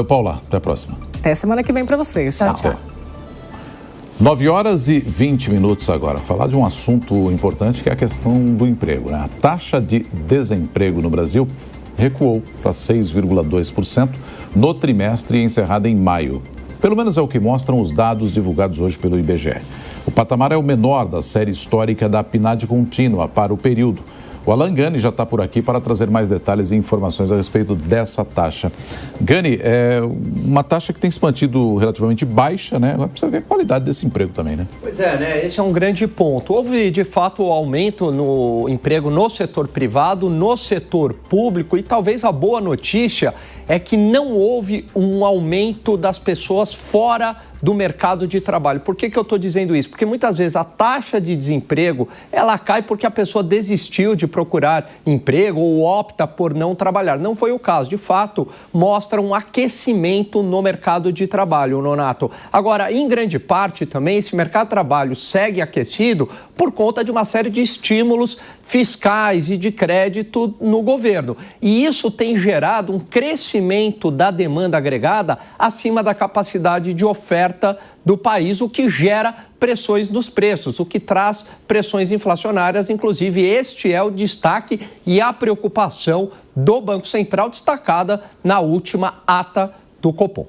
Paula, até a próxima. Até semana que vem para vocês. Tchau, tchau. 9h20 agora. Falar de um assunto importante que é a questão do emprego, né? A taxa de desemprego no Brasil recuou para 6,2% no trimestre encerrado em maio. Pelo menos é o que mostram os dados divulgados hoje pelo IBGE. O patamar é o menor da série histórica da PNAD contínua para o período. O Alan Gani já está por aqui para trazer mais detalhes e informações a respeito dessa taxa. Gani, é uma taxa que tem se mantido relativamente baixa, né? Mas precisa ver a qualidade desse emprego também, né? Pois é, né? Esse é um grande ponto. Houve, de fato, um aumento no emprego no setor privado, no setor público, e talvez a boa notícia é que não houve um aumento das pessoas fora do mercado de trabalho. Por que eu estou dizendo isso? Porque muitas vezes a taxa de desemprego, ela cai porque a pessoa desistiu de procurar emprego ou opta por não trabalhar. Não foi o caso. De fato, mostra um aquecimento no mercado de trabalho, Nonato. Agora, em grande parte também, esse mercado de trabalho segue aquecido por conta de uma série de estímulos fiscais e de crédito no governo. E isso tem gerado um crescimento da demanda agregada acima da capacidade de oferta do país, o que gera pressões nos preços, o que traz pressões inflacionárias. Inclusive, este é o destaque e a preocupação do Banco Central, destacada na última ata do Copom.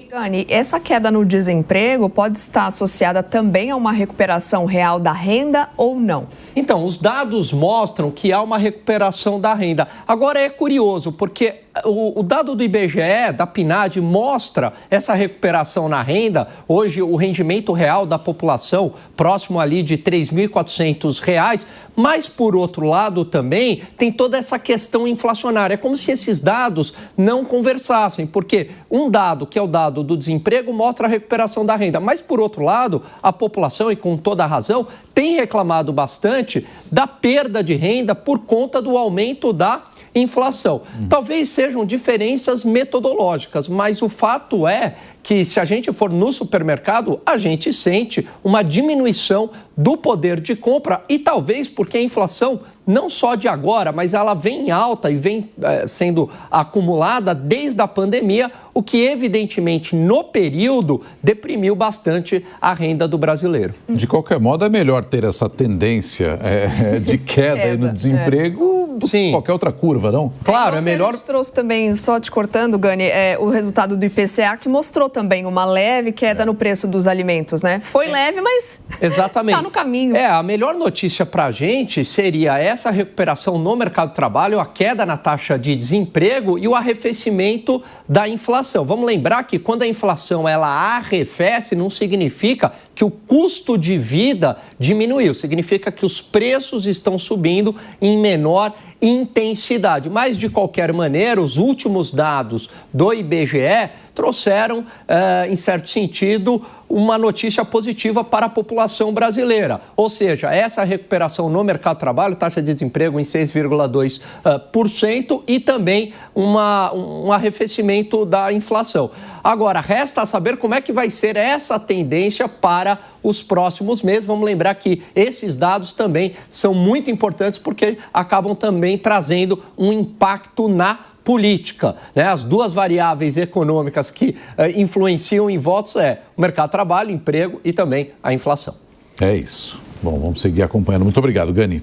Gani, essa queda no desemprego pode estar associada também a uma recuperação real da renda ou não? Então, os dados mostram que há uma recuperação da renda. Agora é curioso, porque o dado do IBGE, da PNAD, mostra essa recuperação na renda. Hoje, o rendimento real da população próximo ali de R$ 3.400, mas, por outro lado, também tem toda essa questão inflacionária. É como se esses dados não conversassem, porque um dado, que é o dado do desemprego, mostra a recuperação da renda. Mas, por outro lado, a população, e com toda a razão, tem reclamado bastante da perda de renda por conta do aumento da inflação. Talvez sejam diferenças metodológicas, mas o fato é que se a gente for no supermercado, a gente sente uma diminuição do poder de compra e talvez porque a inflação, não só de agora, mas ela vem alta e vem sendo acumulada desde a pandemia, o que evidentemente no período deprimiu bastante a renda do brasileiro. De qualquer modo, é melhor ter essa tendência de queda no desemprego do que qualquer outra curva, não? Claro, é melhor. A gente trouxe também, só te cortando, Gani, o resultado do IPCA, que mostrou também uma leve queda no preço dos alimentos, né? Foi leve, mas exatamente. Está no caminho. A melhor notícia para a gente seria essa recuperação no mercado de trabalho, a queda na taxa de desemprego e o arrefecimento da inflação. Vamos lembrar que quando a inflação ela arrefece, não significa que o custo de vida diminuiu, significa que os preços estão subindo em menor intensidade. Mas, de qualquer maneira, os últimos dados do IBGE trouxeram, em certo sentido, uma notícia positiva para a população brasileira. Ou seja, essa recuperação no mercado de trabalho, taxa de desemprego em 6,2% e também um arrefecimento da inflação. Agora, resta saber como é que vai ser essa tendência para os próximos meses. Vamos lembrar que esses dados também são muito importantes porque acabam também trazendo um impacto na política, né? As duas variáveis econômicas que influenciam em votos o mercado de trabalho, emprego e também a inflação. É isso. Bom, vamos seguir acompanhando. Muito obrigado, Gani.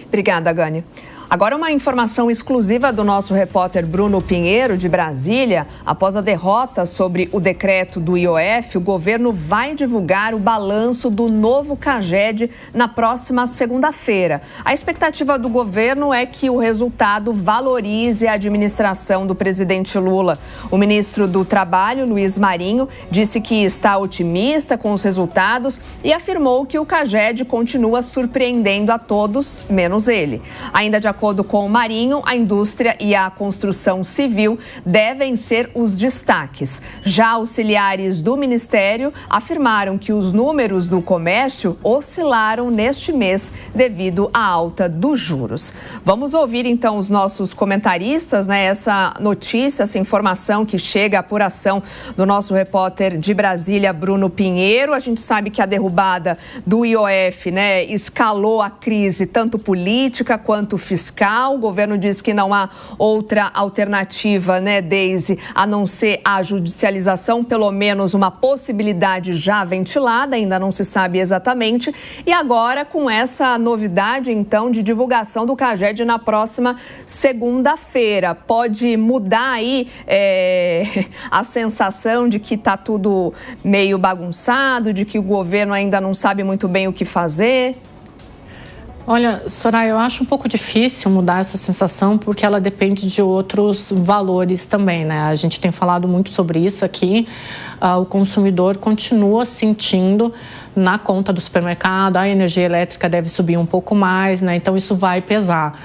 Obrigada, Gani. Agora uma informação exclusiva do nosso repórter Bruno Pinheiro, de Brasília. Após a derrota sobre o decreto do IOF, o governo vai divulgar o balanço do novo CAGED na próxima segunda-feira. A expectativa do governo é que o resultado valorize a administração do presidente Lula. O ministro do Trabalho, Luiz Marinho, disse que está otimista com os resultados e afirmou que o CAGED continua surpreendendo a todos, menos ele. Ainda de acordo com o Marinho, a indústria e a construção civil devem ser os destaques. Já auxiliares do Ministério afirmaram que os números do comércio oscilaram neste mês devido à alta dos juros. Vamos ouvir então os nossos comentaristas, né? Essa notícia, essa informação que chega à apuração do nosso repórter de Brasília, Bruno Pinheiro. A gente sabe que a derrubada do IOF, né, escalou a crise tanto política quanto fiscal. fiscal. O governo diz que não há outra alternativa, né, Deise, a não ser a judicialização, pelo menos uma possibilidade já ventilada, ainda não se sabe exatamente. E agora, com essa novidade, então, de divulgação do CAGED na próxima segunda-feira, pode mudar aí a sensação de que está tudo meio bagunçado, de que o governo ainda não sabe muito bem o que fazer? Olha, Soraya, eu acho um pouco difícil mudar essa sensação porque ela depende de outros valores também, né? A gente tem falado muito sobre isso aqui. O consumidor continua sentindo na conta do supermercado, a energia elétrica deve subir um pouco mais, né? Então isso vai pesar.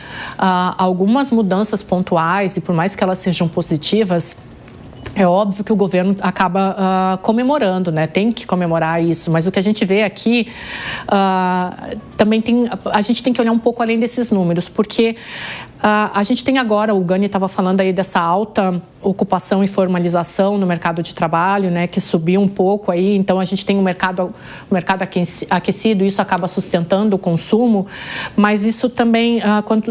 Algumas mudanças pontuais, e por mais que elas sejam positivas, é óbvio que o governo acaba comemorando, né? Tem que comemorar isso, mas o que a gente vê aqui também a gente tem que olhar um pouco além desses números, porque a gente tem agora, o Gani estava falando aí dessa alta ocupação e formalização no mercado de trabalho, né, que subiu um pouco aí, então a gente tem um mercado aquecido, isso acaba sustentando o consumo, mas isso também,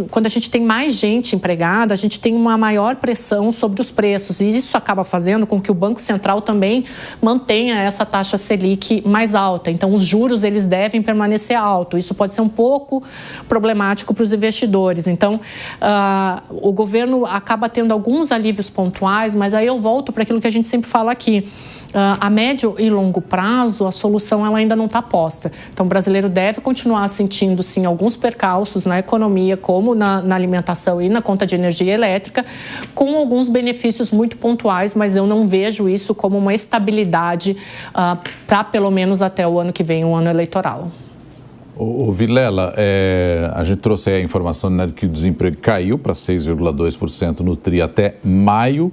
quando a gente tem mais gente empregada, a gente tem uma maior pressão sobre os preços, e isso acaba fazendo com que o Banco Central também mantenha essa taxa Selic mais alta, então os juros eles devem permanecer altos, isso pode ser um pouco problemático para os investidores, então o governo acaba tendo alguns alívios pontuais, mas aí eu volto para aquilo que a gente sempre fala aqui. A médio e longo prazo, a solução ela ainda não está posta. Então, o brasileiro deve continuar sentindo, sim, alguns percalços na economia, como na alimentação e na conta de energia elétrica, com alguns benefícios muito pontuais, mas eu não vejo isso como uma estabilidade para pelo menos até o ano que vem, um ano eleitoral. O Vilela, a gente trouxe a informação, né, de que o desemprego caiu para 6,2% no TRI até maio,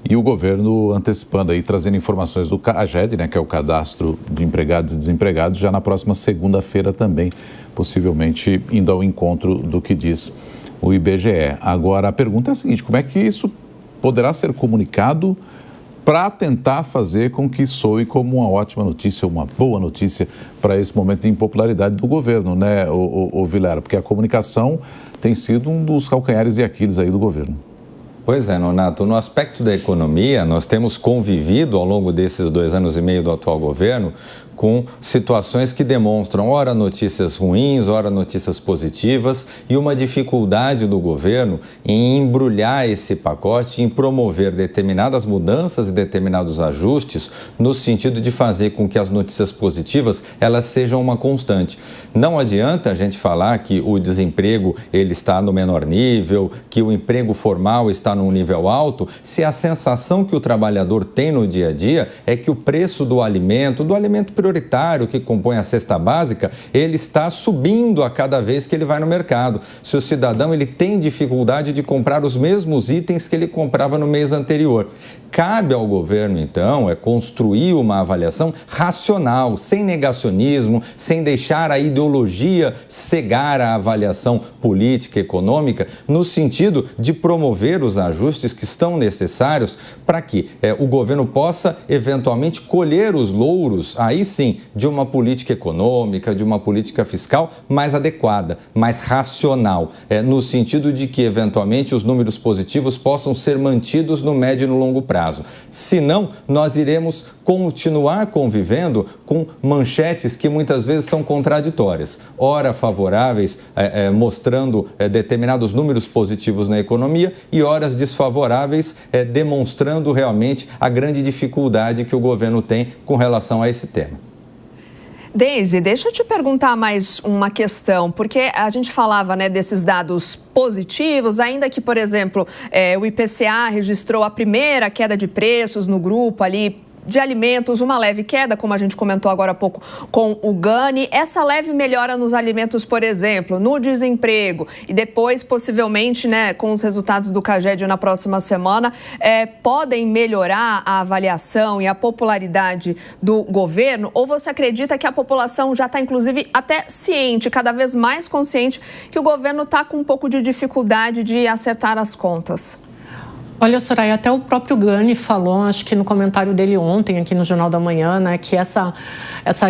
e o governo antecipando aí, trazendo informações do CAGED, né, que é o Cadastro de Empregados e Desempregados, já na próxima segunda-feira também, possivelmente indo ao encontro do que diz o IBGE. Agora, a pergunta é a seguinte: como é que isso poderá ser comunicado para tentar fazer com que soe como uma ótima notícia, uma boa notícia para esse momento de impopularidade do governo, né, o Vilela? Porque a comunicação tem sido um dos calcanhares de Aquiles aí do governo. Pois é, Nonato, no aspecto da economia, nós temos convivido ao longo desses 2 anos e meio do atual governo com situações que demonstram ora notícias ruins, ora notícias positivas, e uma dificuldade do governo em embrulhar esse pacote, em promover determinadas mudanças e determinados ajustes no sentido de fazer com que as notícias positivas elas sejam uma constante. Não adianta a gente falar que o desemprego ele está no menor nível, que o emprego formal está num nível alto, se a sensação que o trabalhador tem no dia a dia é que o preço do alimento prioritário que compõe a cesta básica, ele está subindo a cada vez que ele vai no mercado. Se o cidadão ele tem dificuldade de comprar os mesmos itens que ele comprava no mês anterior. Cabe ao governo, então, construir uma avaliação racional, sem negacionismo, sem deixar a ideologia cegar a avaliação política e econômica, no sentido de promover os ajustes que estão necessários para que o governo possa, eventualmente, colher os louros, aí sim, de uma política econômica, de uma política fiscal mais adequada, mais racional, no sentido de que, eventualmente, os números positivos possam ser mantidos no médio e no longo prazo. Senão, nós iremos continuar convivendo com manchetes que muitas vezes são contraditórias. Ora favoráveis, mostrando determinados números positivos na economia, e horas desfavoráveis, demonstrando realmente a grande dificuldade que o governo tem com relação a esse tema. Deise, deixa eu te perguntar mais uma questão, porque a gente falava, né, desses dados positivos, ainda que, por exemplo, o IPCA registrou a primeira queda de preços no grupo ali de alimentos, uma leve queda, como a gente comentou agora há pouco com o Gani. Essa leve melhora nos alimentos, por exemplo, no desemprego, e depois, possivelmente, né, com os resultados do CAGED na próxima semana, podem melhorar a avaliação e a popularidade do governo? Ou você acredita que a população já está, inclusive, até ciente, cada vez mais consciente, que o governo está com um pouco de dificuldade de acertar as contas? Olha, Soraya, até o próprio Gani falou, acho que no comentário dele ontem aqui no Jornal da Manhã, né, que essa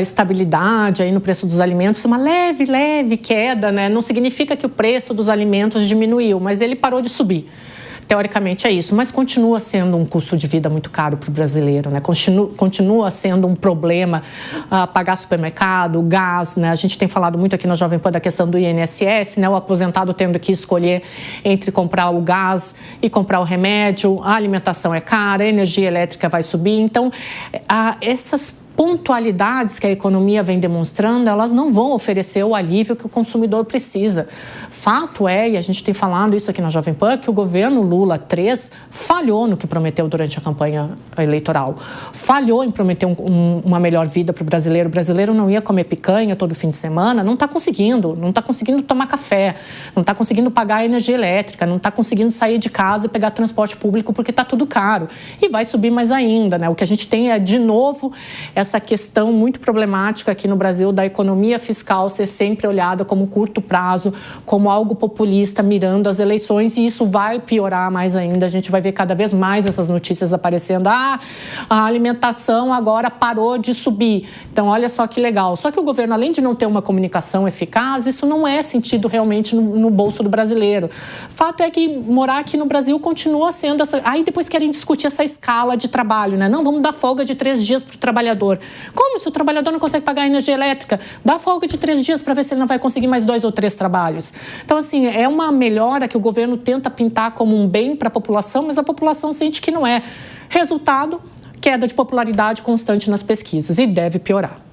estabilidade aí no preço dos alimentos, uma leve queda, né, não significa que o preço dos alimentos diminuiu, mas ele parou de subir. Teoricamente é isso, mas continua sendo um custo de vida muito caro para o brasileiro, né? Continua sendo um problema pagar supermercado, gás, né? A gente tem falado muito aqui na Jovem Pan da questão do INSS, né? O aposentado tendo que escolher entre comprar o gás e comprar o remédio, a alimentação é cara, a energia elétrica vai subir, então essas pontualidades que a economia vem demonstrando, elas não vão oferecer o alívio que o consumidor precisa. Fato é, e a gente tem falado isso aqui na Jovem Pan, que o governo Lula 3 falhou no que prometeu durante a campanha eleitoral. Falhou em prometer uma melhor vida para o brasileiro. O brasileiro não ia comer picanha todo fim de semana, não está conseguindo tomar café, não está conseguindo pagar a energia elétrica, não está conseguindo sair de casa e pegar transporte público porque está tudo caro. E vai subir mais ainda, né? O que a gente tem é, de novo, essa questão muito problemática aqui no Brasil da economia fiscal ser sempre olhada como curto prazo, como algo populista mirando as eleições, e isso vai piorar mais ainda. A gente vai ver cada vez mais essas notícias aparecendo. A alimentação agora parou de subir. Então, olha só que legal. Só que o governo, além de não ter uma comunicação eficaz, isso não é sentido realmente no bolso do brasileiro. Fato é que morar aqui no Brasil continua sendo essa... Aí depois querem discutir essa escala de trabalho, né? Não, vamos dar folga de 3 dias para o trabalhador. Como se o trabalhador não consegue pagar a energia elétrica? Dá folga de 3 dias para ver se ele não vai conseguir mais 2 ou 3 trabalhos. Então, assim, é uma melhora que o governo tenta pintar como um bem para a população, mas a população sente que não é. Resultado, queda de popularidade constante nas pesquisas, e deve piorar.